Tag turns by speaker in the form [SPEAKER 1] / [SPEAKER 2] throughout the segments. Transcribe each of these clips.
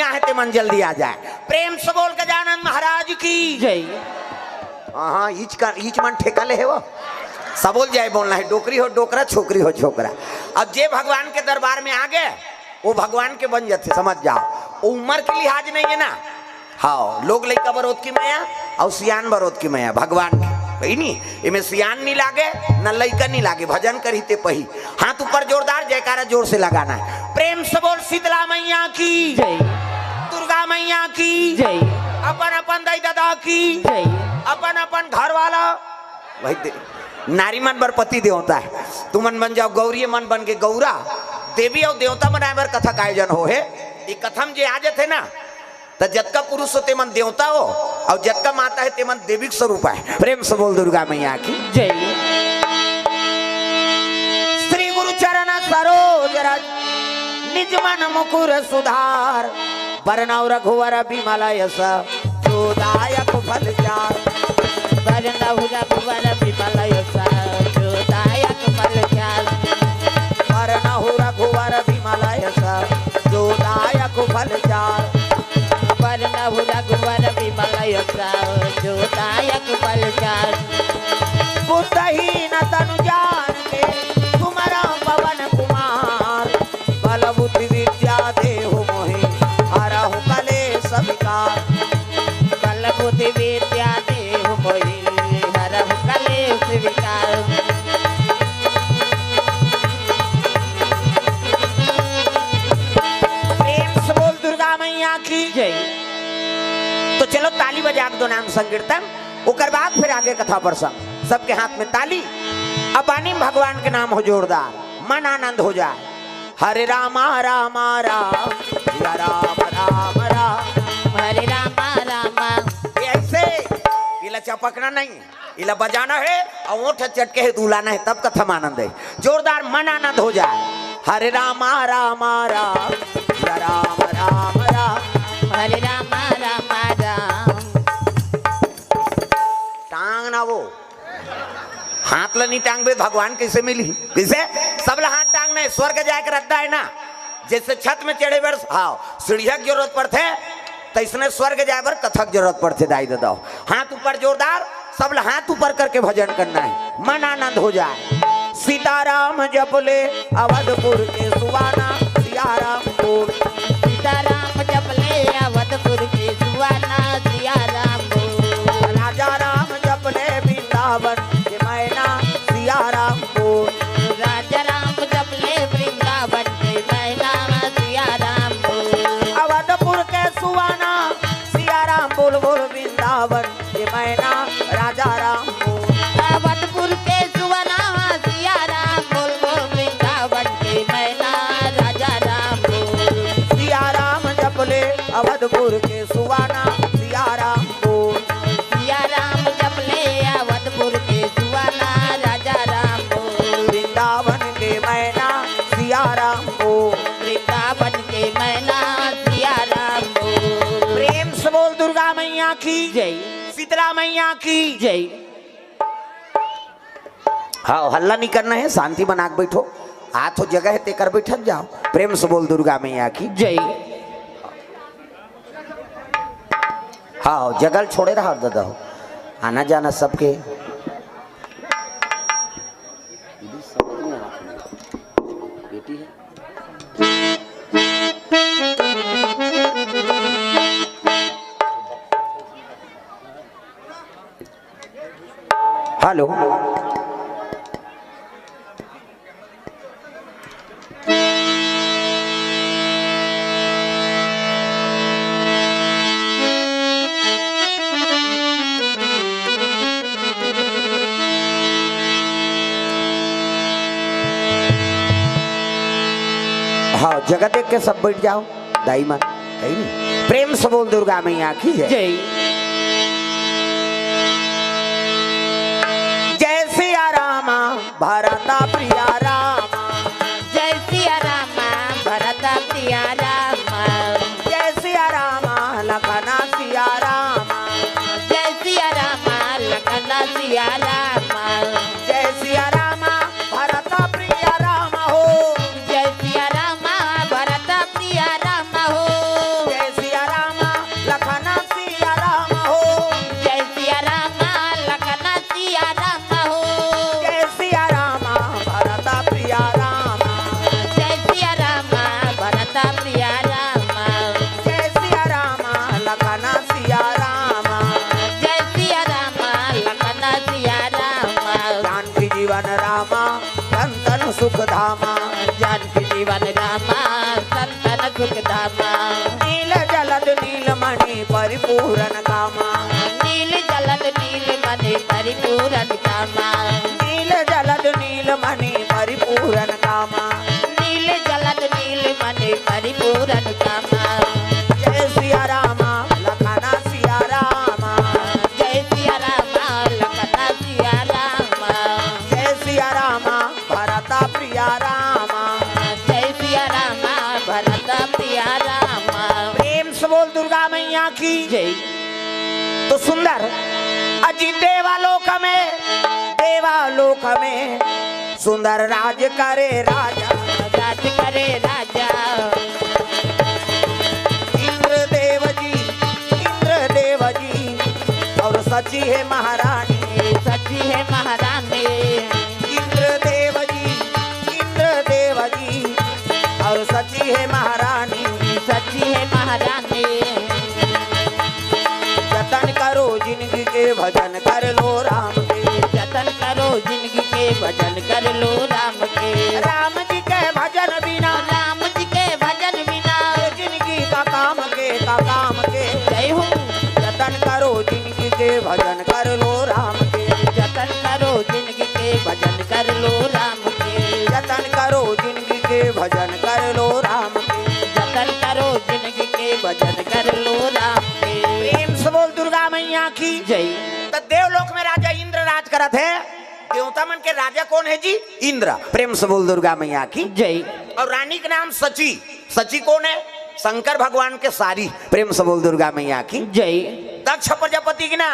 [SPEAKER 1] है ते मन जल्दी आ जाए। प्रेम से बोल गजानन महाराज की
[SPEAKER 2] जय।
[SPEAKER 1] हाँ ईच मन ठेका ले है वो सबोल जाए बोलना है, डोकरी हो डोकरा, छोकरी हो छोकरा। अब जे भगवान के दरबार में आ गए वो भगवान के बन जाते, समझ जाओ। उम्र की लिहाज नहीं है ना। हाँ लोग लड़का बरोद की मैया और सियान बरोद की मैया भगवान की नहीं, इमें सियान नहीं लागे न लड़का नहीं लागे, भजन करी ते पही। हाथ ऊपर जोरदार जयकारा जोर से लगाना है। प्रेम से बोल शीतला मैया की
[SPEAKER 2] जय,
[SPEAKER 1] दुर्गा मैया की
[SPEAKER 2] जय,
[SPEAKER 1] अपन अपन दाई दादा की
[SPEAKER 2] जय,
[SPEAKER 1] अपन अपन घर वाला भाई नारी मन बर पति देवता है। तू मन बन जाओ गौरी, मन बन के गौरा, देवी और देवता बनाए बर कथा का आयोजन हो है। ये कथम जे आ जाते ना तो जतका पुरुष होते मन देवता हो और जतका माता है ते मन देवी स्वरूप है। प्रेम से बोल दुर्गा मैया की
[SPEAKER 2] जय।
[SPEAKER 1] श्री गुरु चरण सरोज रज निज मन मुकुर सुधार, बरनौ रघुवर बिमल यश जोदायक फल चार।
[SPEAKER 2] बरनौ रघुवर बिमल यश जोदायक फल चार।
[SPEAKER 1] बरनौ रघुवर बिमल यश जोदायक फल चार।
[SPEAKER 2] बरनौ रघुवर बिमल यश जोदायक फल चार।
[SPEAKER 1] बुद्धहीन तनु जान के तुमरा पवन कुमार, बल बुद्धि विद्या देहु मोहि हरहु कलेश विकार।
[SPEAKER 2] बल बुद्धि विद्या देहु मोहि हरहु कलेश विकार।
[SPEAKER 1] प्रेम से बोल दुर्गा मैया की
[SPEAKER 2] जय।
[SPEAKER 1] तो चलो ताली बजा दो नाम संकीर्तन, उकर बाद फिर आगे कथा प्रसंग। सबके हाथ में ताली, अब आनी भगवान के नाम हो जोरदार, मन आनंद हो जाए। हरे रामा रामा राम या राम राम राम,
[SPEAKER 2] हरे रामा रामा।
[SPEAKER 1] ऐसे इला चपकना नहीं, इला बजाना है और ओठ चटके है दुलाना है, तब कथा में आनंद है। जोरदार मन आनंद हो जाए। हरे रामा रामा राम या राम राम राम,
[SPEAKER 2] हरे रामा रामा राम।
[SPEAKER 1] टांग ना वो हाथ ला नहीं टांग बे भगवान कैसे मिली, कैसे सब ला हाथ टांगना है। स्वर्ग जाकर रद्दा है ना, जैसे छत में चढ़े बर हाँ सीढ़िया की जरूरत पड़ते तो इसने स्वर्ग जाए बर कथक जरूरत पड़ते। दाई दादा हाथ ऊपर जोरदार, सब ला हाथ ऊपर करके भजन करना है, मन आनंद हो जाए। सीताराम जपले अवधपुर के सुवाना, सियाराम बोल
[SPEAKER 2] सीताराम जपले अवधपुर के सुवाना, सियाराम बोल।
[SPEAKER 1] राजा राम जपले वृंदावन के मैना, सियाराम बोल।
[SPEAKER 2] राजा राम जपले वृंदावन के मैना, सियाराम बोल।
[SPEAKER 1] अवधपुर के सुवाना, सियाराम बोल बोल वृंदावन के मैना, राजा राम बोल।
[SPEAKER 2] अवधपुर के सुवाना, सियाराम बोल बोल वृंदावन के मैना, राजा राम बोल।
[SPEAKER 1] सियाराम जपले अवधपुर के सुवाना, सियाराम बोल।
[SPEAKER 2] सियाराम जपले अवधपुर के सुवाना, राजा राम बोल।
[SPEAKER 1] वृंदावन के मैना, सियाराम बोल।
[SPEAKER 2] वृंदावन के मैना, सियाराम बोल।
[SPEAKER 1] प्रेम से बोल दुर्गा मैया की
[SPEAKER 2] जय,
[SPEAKER 1] शीतला मैया की
[SPEAKER 2] जय।
[SPEAKER 1] हाँ हल्ला नहीं करना है, शांति बना के बैठो। हाथ हो जगह है तेकर बैठक जाओ। प्रेम से बोल दुर्गा मैया की
[SPEAKER 2] जय।
[SPEAKER 1] हाँ जगल छोड़े रहा दादा, आना जाना सबके। बेटी है हेलो हाँ जगह देख के सब बैठ जाओ। दाई माँ प्रेम से बोल दुर्गा मैया की जय।
[SPEAKER 2] जय।
[SPEAKER 1] जय सिया रामा भरता प्रिया रामा,
[SPEAKER 2] जय सिया रामा भरत प्रिया रामा।
[SPEAKER 1] जय सिया रामा लखना सिया रामा,
[SPEAKER 2] जय सिया रामा लखन सिया रामा।
[SPEAKER 1] जय सिया रामा भरता प्रिया रामा हो।
[SPEAKER 2] जय सिया रामा भरत प्रिया रामा हो।
[SPEAKER 1] जय
[SPEAKER 2] परिपूरन कामा
[SPEAKER 1] नील जलद नील मणि परिपूरन कामा
[SPEAKER 2] नील जलद नील मणि परिपूरन कामा
[SPEAKER 1] जय सिया रामा लखना सिया रामा
[SPEAKER 2] जय सिया रामा लखना सिया रामा
[SPEAKER 1] जय सिया रामा भरता प्रिया रामा
[SPEAKER 2] जय सिया रामा भरत प्रिया रामा
[SPEAKER 1] प्रेम से बोल दुर्गा मैया की
[SPEAKER 2] जय
[SPEAKER 1] तो सुंदर अजी देवालोक में सुंदर राज करे राजा
[SPEAKER 2] राज करे राजा
[SPEAKER 1] इंद्र देव जी और सची है महारानी
[SPEAKER 2] सची है महारानी
[SPEAKER 1] इंद्र देव जी और सची है महारानी
[SPEAKER 2] सची है महारानी
[SPEAKER 1] जतन करो जिंदगी के भजन कर लो राम के
[SPEAKER 2] जतन करो जिंदगी के भजन कर लो राम के
[SPEAKER 1] राम जी के भजन बिना
[SPEAKER 2] राम जी के भजन बिना
[SPEAKER 1] जिंदगी का काम के
[SPEAKER 2] जय हो
[SPEAKER 1] जतन करो जिंदगी के भजन कर लो राम के
[SPEAKER 2] जतन करो जिंदगी के भजन कर लो राम के
[SPEAKER 1] जतन करो जिंदगी के भजन कर लो राम के
[SPEAKER 2] जतन करो जिंदगी के भजन कर लो राम के
[SPEAKER 1] प्रेम से बोल दुर्गा मैया की
[SPEAKER 2] जय
[SPEAKER 1] तो देवलोक में राजा इंद्र राज करत है। देवता मन के राजा कौन है जी? इंद्र। प्रेम से बोल दुर्गा मैया की
[SPEAKER 2] जय
[SPEAKER 1] और रानी का नाम सची। सची कौन है? शंकर भगवान के सारी। प्रेम से बोल दुर्गा मैया की
[SPEAKER 2] जय
[SPEAKER 1] दक्ष प्रजापति की ना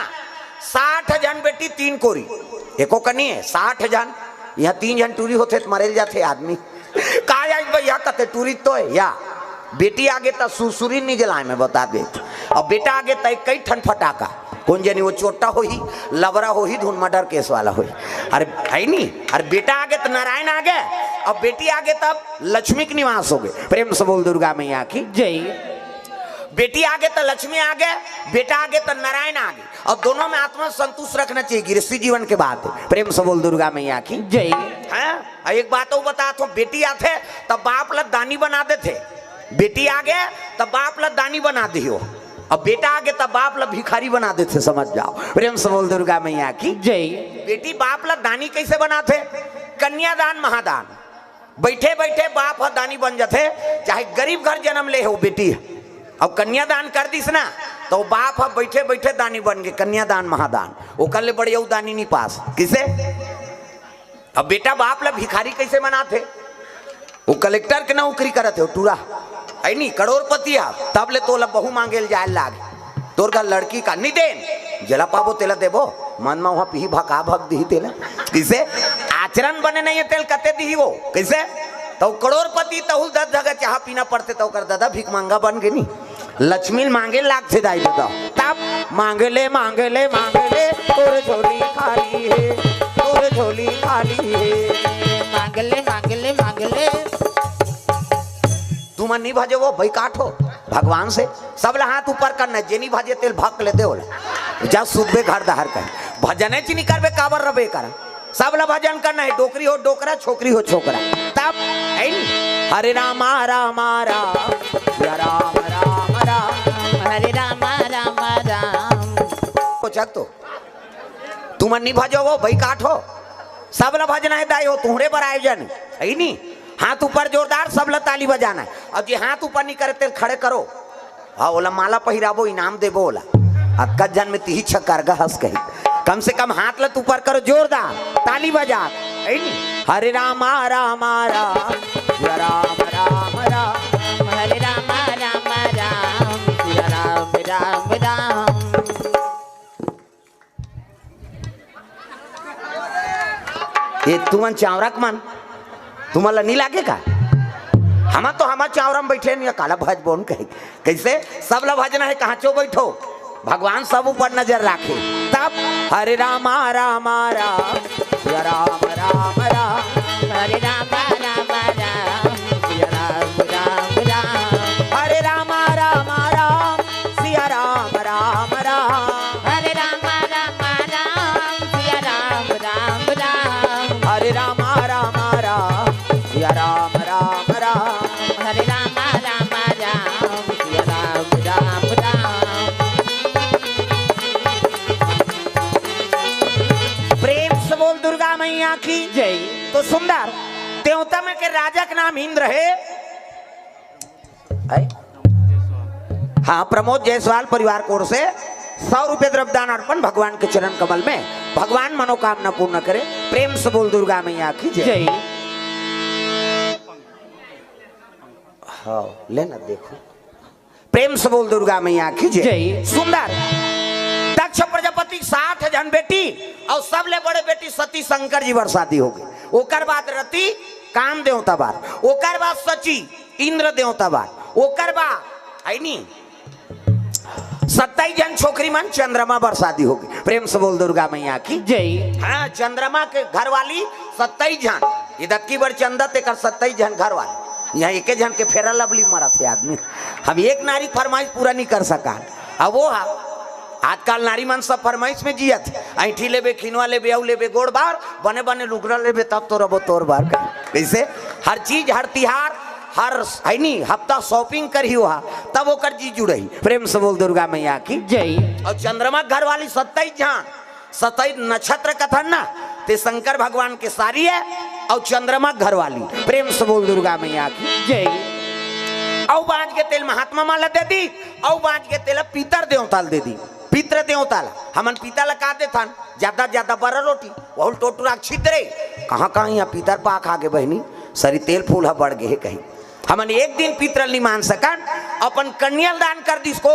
[SPEAKER 1] 60 जन बेटी 3 कोरी एको कनी है 60 जन। यहाँ 3 जन टूरी होते तो मरेल जाते आदमी का भैया कते टूरी तो है या बेटी आगे तो सुसुरी नहीं जलाए में बता दे और बेटा आगे तो कई ठन फटाका कौन जानी वो चोटा हो ही लबरा हो ही धुन मर्डर केस वाला हो। अरे है नहीं अरे बेटा आगे तो नारायण आ गए और बेटी आगे तब लक्ष्मी के निवास हो गए। प्रेम से बोल दुर्गा मैया की
[SPEAKER 2] जय
[SPEAKER 1] बेटी आगे तो लक्ष्मी आ गए बेटा आगे तो नारायण आ गए और दोनों में आत्मा संतुष्ट रखना चाहिए गृहस्थी जीवन के बाद। प्रेम से बोल दुर्गा मैया की
[SPEAKER 2] जय
[SPEAKER 1] है। एक बात और बता तो बेटी आते तब बाप ला दानी बना देते बेटी आ गए तब बाप ला दानी बना दियो और बेटा आगे तब बाप ला भिखारी बना देते समझ जाओ। प्रेम से बोल दुर्गा मैया की
[SPEAKER 2] जय
[SPEAKER 1] बेटी बाप ला दानी कैसे बनाते? कन्यादान महादान बैठे बैठे बाप दानी बन जाते चाहे गरीब घर जन्म ले हो बेटी अब कन्यादान कर दिस ना तो बाप बैठे बैठे दानी बन गए कन्यादान महादान वो कर ले बड़े दानी नहीं पास किसे। अब बेटा बाप ला भिखारी कैसे बनाते? वो कलेक्टर के नौकरी करते हो टूरा है नहीं करोड़पति तब ले तोला बहु मांगे जाए लाग तोर का लड़की का नहीं देन जला पाबो तेला देबो मन में वहां पी भका भग दी तेला किसे आचरण बने नहीं तेल कते दी वो कैसे तो करोड़पति तहुल 10 जगह चाह पीना पड़ते तो कर दादा भीख मांगा बन गए नहीं लक्ष्मी मांगे लाग से दाई दादा तब मांगे ले तोर झोली खाली है तोर झोली खाली है
[SPEAKER 2] मांगले
[SPEAKER 1] तुम नहीं भजे वो भाई काटो भगवान से सब ला हाथ ऊपर करना जेनी भजे तेल भक लेते हो जा सुबह घर दहर कर भजन नहीं करबे काबर रबे कर सब ला भजन करना है डोकरी हो डोकरा छोकरी हो छोकरा तब है नहीं हरे राम राम राम राम राम राम
[SPEAKER 2] हरे राम राम राम
[SPEAKER 1] चक तो तुम नहीं भजो वो भाई काटो सब ला भजना है दाई हो तुम्हारे पर आयोजन है नहीं हाथ ऊपर जोरदार सब ला ताली बजाना है और जे हाथ ऊपर नहीं करे तेल खड़े करो हाँ बोला माला पहिराबो इनाम देबो बोला अब कजन में तीही छक्कर हंस कही कम से कम हाथ लत ऊपर करो जोरदार ताली बजा है नहीं हरे राम राम राम राम राम राम
[SPEAKER 2] हरे राम राम राम राम राम राम
[SPEAKER 1] ये तुमन चावरक मन तुम्हारा नहीं लागे का हम तो हम चावरा में बैठे नहीं काला भज बोन कहे कैसे सब ला भजना है कहाँ चो बैठो भगवान सब ऊपर नजर रखे तब हरे राम राम राम राम राम राम
[SPEAKER 2] हरे राम राम राम राम राम राम
[SPEAKER 1] हरे राम राम राम सिया राम राम राम
[SPEAKER 2] हरे राम राम राम सिया राम राम राम
[SPEAKER 1] हरे राम राम राम सिया राम राम राम
[SPEAKER 2] हरे राम राम राम सिया राम राम राम
[SPEAKER 1] दुर्गा मैया की
[SPEAKER 2] जय।
[SPEAKER 1] तो सुंदर देवता में के राजा का नाम इंद्र है। हाँ, प्रमोद जायसवाल परिवार की ओर से 100 रुपये द्रव्यदान अर्पण भगवान के चरण कमल में। भगवान मनोकामना पूर्ण करे। प्रेम से बोल दुर्गा मैया की जय। हाँ लेना देखो, प्रेम से बोल दुर्गा मैया की जय। सुंदर दक्ष प्रजापति 7 जन बेटी और सबले बड़े बेटी सती शंकर जी वर शादी हो गई। ओकर बाद रति काम देवता बार, ओकर बाद सची इंद्र देवता बार, ओकर बाद है नी 27 जन छोकरी मन चंद्रमा बर शादी हो गई। प्रेम से बोल दुर्गा मैया की
[SPEAKER 2] जय।
[SPEAKER 1] हाँ, चंद्रमा के घर वाली 27 जन, इधर की बर चंदत एक 27 जन घर वाली। यहाँ एक जन के फेरा लवली मरा थे आदमी। हम एक नारी फरमाइश पूरा नहीं कर सका। अब वो आजकल नारी मन सब फरमाइश में जियत। ऐठी लेबे, खिनवा लेबे, औ लेबे, गोड़ बार बने बने लुगड़ा लेबे, तब तो रबो तोर बार कैसे हर चीज हर तिहार हर है नी हफ्ता शॉपिंग करी हुआ तब ओकर जी जुड़ई। प्रेम से बोल दुर्गा मैया की
[SPEAKER 2] जय।
[SPEAKER 1] और चंद्रमा घर वाली 27 जहां 27 नक्षत्र कथन ना ते शंकर भगवान के सारी है और चंद्रमा घर वाली। प्रेम से बोल दुर्गा मैया की
[SPEAKER 2] जय।
[SPEAKER 1] औ बाज के तेल महात्मा माला दे दी, औ बाज के तेल पीतर देवताल दे दी। पितर देवताल हमन पीता लगा दे थन ज्यादा ज्यादा बड़ा रोटी बहुत टोटुरा छिद्रे कहाँ कहाँ यहाँ पीतर पाक आगे बहनी सरी तेल फूल है बढ़ गए कहीं। हमन एक दिन पितरल नहीं मान सकन, अपन कन्यादान कर दी को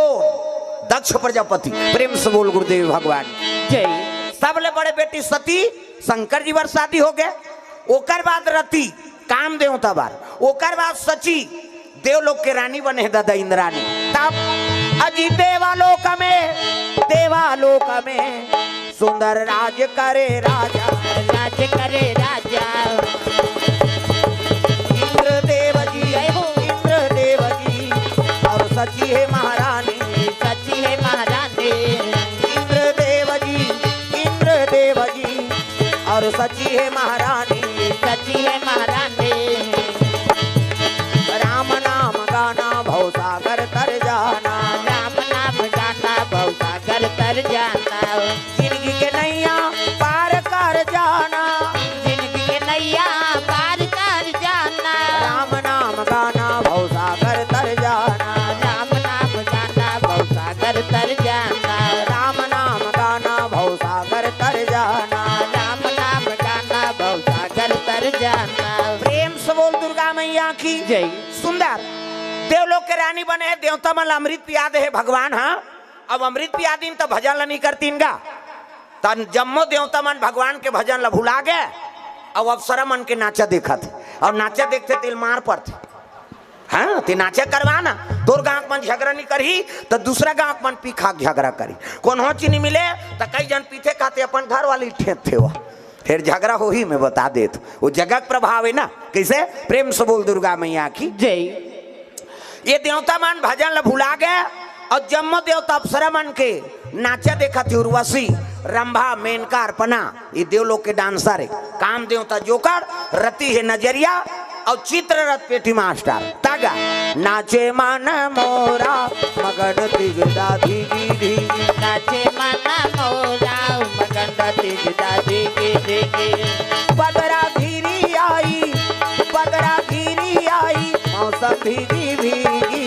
[SPEAKER 1] दक्ष प्रजापति। प्रेम से बोल गुरुदेव भगवान
[SPEAKER 2] जय।
[SPEAKER 1] सबले बड़े बेटी सती शंकर जी वर शादी हो गए। ओकर बाद रति काम देवता बार, ओकर बाद सची देवलोक के रानी बने दादा इंद्रानी। तब अजी देवालोक में सुंदर राज करे राजा,
[SPEAKER 2] राज करे राजा।
[SPEAKER 1] इंद्रदेव जी और सची है महारानी,
[SPEAKER 2] सची है महारानी।
[SPEAKER 1] इंद्रदेव जी और सची है महारानी,
[SPEAKER 2] सची है महारानी।
[SPEAKER 1] राम नाम गाना भवसागर तर जाना,
[SPEAKER 2] राम नाम गाना भवसागर तर जाना।
[SPEAKER 1] जिंदगी के नैया पार कर जाना,
[SPEAKER 2] जिंदगी के नैया पार कर जाना।
[SPEAKER 1] राम नाम गाना भवसागर तर जाना,
[SPEAKER 2] राम नाम गाना भवसागर तर जाना।
[SPEAKER 1] राम नाम गाना भवसागर तर जाना।
[SPEAKER 2] राम नाम गाना भवसागर तर जाना।
[SPEAKER 1] प्रेम से बोल दुर्गा मैया की
[SPEAKER 2] जय।
[SPEAKER 1] सुंदर देवलोक के रानी बने हैं। देवता मल अमृत पिया दे है भगवान। हाँ, अब अमृत पिया दिन तो भजन ला नहीं करतीन गा। तन जम्मो देवता मन भगवान के भजन ला भुला गए और अप्सरा मन के नाचा देखा थे और नाचा देखते तिल मार पड़ते। हाँ, ते नाचा करवाना तोर गांव मन झगड़ा नहीं करी तो दूसरा गांव मन पीखा झगड़ा करी। कौन हो चीनी मिले तो कई जन पीछे खाते अपन घर वाली ठेत थे वो फिर झगड़ा हो ही मैं बता दे तो वो जगह प्रभाव है ना कैसे। प्रेम से बोल दुर्गा मैया की
[SPEAKER 2] जय।
[SPEAKER 1] ये देवता मन भजन ला भुला गए और जम्मो देवता अप्सरा मन के नाचा देखा थे। उर्वशी रंभा मेनका अर्पणा ये देवलोक के डांसर है। काम देवता जोकर रति है नजरिया और चित्ररथ पेटी मास्टर तागा नाचे मन मोरा मगन तिगदा धीगी धीगी,
[SPEAKER 2] नाचे मन मोरा मगन तिगदा धीगी धीगी।
[SPEAKER 1] बदरा घिरी आई मौसम भीगी भीगी,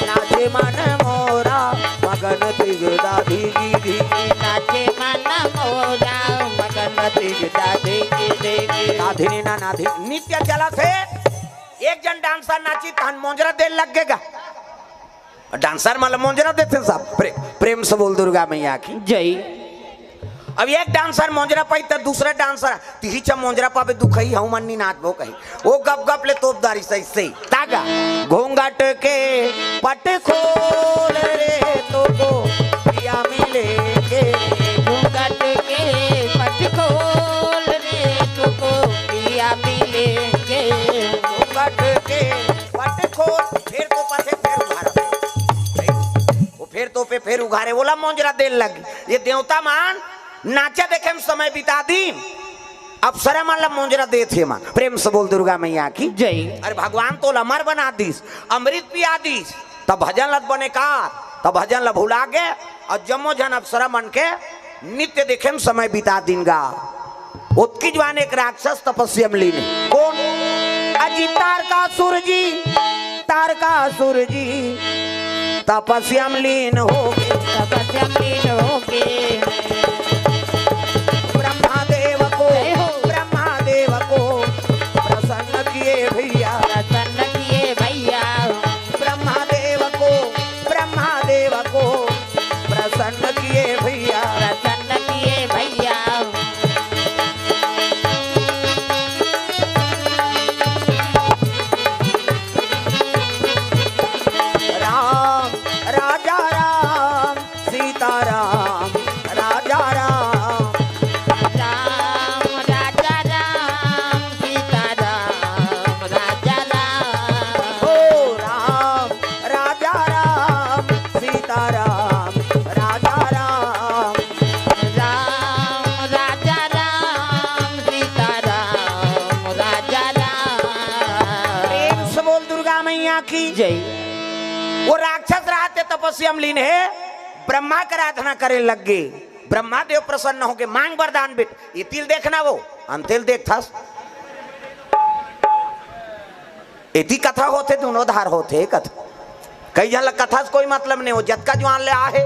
[SPEAKER 1] नाचे मन मोरा मगन तिगदा धीगी धीगी।
[SPEAKER 2] नाचे मन मोरा मगन तिगदा धीगी धीगी।
[SPEAKER 1] नाधिनी ना नाधिनी नित्य चला थे। एक जन डांसर नाची तहन मोंजरा दे लगेगा। डांसर मतलब मोंजरा देते सब। प्रेम से बोल दुर्गा मैया की
[SPEAKER 2] जय।
[SPEAKER 1] अब एक डांसर मोंजरा पाई तो दूसरा डांसर तिही चा मोंजरा पावे दुखई हूं मन्नी नाच भो कही वो गप गप ले तोपदारी सही सही तागा घूंघट के पट खोल रे तो को पिया मिले के।
[SPEAKER 2] घूंघट के पट खोल रे तुको पिया मिलेंगे।
[SPEAKER 1] घूंघट के पट खोल फिर तो पथे फिर उघारा वो फिर तो पे फिर उघारे बोला मोंजरा देर लगी। ये देवता मान नाचा देखे में समय बिता दी अप्सरा मान ला मोंजरा दे थे मान। प्रेम से बोल दुर्गा मैया की
[SPEAKER 2] जय।
[SPEAKER 1] अरे भगवान तो अमर बना दीस अमृत पिया दीस तब भजन लत बने का तब भजन ला भुला गए और जम्मो जन अप्सरा मन के नित्य देखे में समय बिता दिन गा। उसकी जवान एक राक्षस तपस्या में लीन है। कौन? अजी तारकासुर जी, तारकासुर जी तपस्या में लीन हो गए,
[SPEAKER 2] तपस्या में लीन हो गए।
[SPEAKER 1] ब्रह्मादेव को, ब्रह्मादेव को प्रसन्न किए भैया,
[SPEAKER 2] प्रसन्न किए भैया।
[SPEAKER 1] ब्रह्मादेव को, ब्रह्मादेव को प्रसन्न किए भैया,
[SPEAKER 2] प्रसन्न किए भैया।
[SPEAKER 1] राम राजा राम सीता राम राजा राम,
[SPEAKER 2] राम राजा राम सीता राम राजा राम।
[SPEAKER 1] ओ राम राजा राम सीता राम राजा राम,
[SPEAKER 2] राम राजा राम सीता राम राजा राम।
[SPEAKER 1] प्रेम से बोल दुर्गा मैया की
[SPEAKER 2] जय।
[SPEAKER 1] वो राक्षस रहते तपस्या में लीन है, ब्रह्मा की आराधना करे लग गए। ब्रह्मा देव प्रसन्न हो गए, मांग वरदान बेट। ये तिल देखना, वो अंतिल देख था, इतनी कथा होते दोनों धार होते कथा। कई जन कथा से कोई मतलब नहीं हो, जत का जवान ले आहे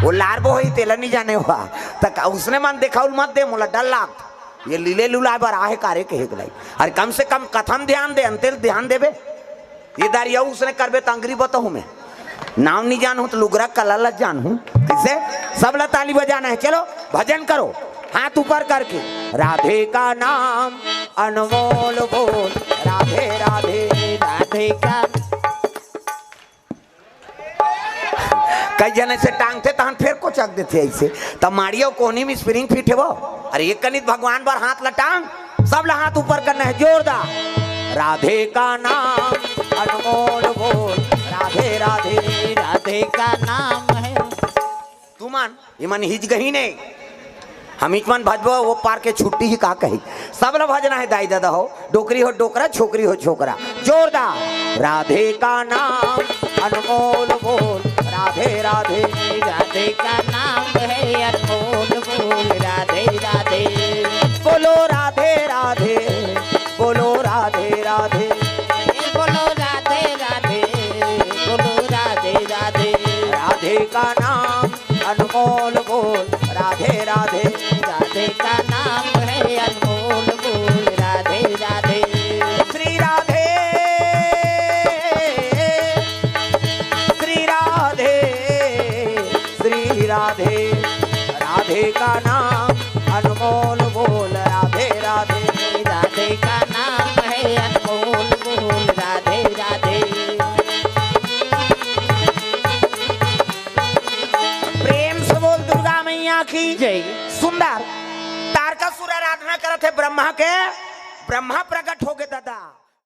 [SPEAKER 1] वो लारबो ही तेल नहीं जाने हुआ तक उसने मन देखा मत दे मोला डर लाग ये लीले लुला बार आहे कारे कहे गलाई। अरे कम से कम कथम ध्यान दे, अंतिल ध्यान देबे। ये दारिया उसने करबे तंगरी बताऊं मैं, नाम नहीं जानू तो लुगरा कलल जानू। किसे सब ला ताली बजाना है, चलो भजन करो हाथ ऊपर करके। राधे का नाम अनमोल बोल, राधे राधे
[SPEAKER 2] राधे का।
[SPEAKER 1] कई जन से टांगते तहन फिर को चक देते ऐसे, तब मारियो कोनी में स्प्रिंग फिट है वो। अरे एक कनित भगवान बार हाथ लटांग, सब ला हाथ ऊपर करना है जोरदार। राधे का नाम अनमोल बोल, राधे राधे
[SPEAKER 2] राधे का नाम है।
[SPEAKER 1] तू मान ये मन हिज गही नहीं, हम इच मन भजबो वो पार के छुट्टी ही का कही। सब ला भजना है दाई दादा हो, डोकरी हो डोकरा, छोकरी हो छोकरा, जोरदार। राधे का नाम अनमोल बोल, राधे राधे
[SPEAKER 2] राधे का नाम है अनमोल बोल, राधे राधे।
[SPEAKER 1] बोलो राधे राधे, बोलो राधे राधे,
[SPEAKER 2] बोलो राधे राधे, बोलो राधे राधे।
[SPEAKER 1] राधे का नाम अनमोल बोल, राधे राधे
[SPEAKER 2] राधे का नाम है अनमोल बोल, राधे राधे।
[SPEAKER 1] श्री राधे, श्री राधे, श्री राधे, राधे का नाम अनमोल बोल, राधे राधे,
[SPEAKER 2] राधे का नाम है अनमोल बोल, राधे राधे।
[SPEAKER 1] प्रेम से बोल दुर्गा मैया की
[SPEAKER 2] जय।
[SPEAKER 1] सुंदर तारकासुर आराधना करते ब्रह्मा के, ब्रह्मा प्रकट हो गए दादा।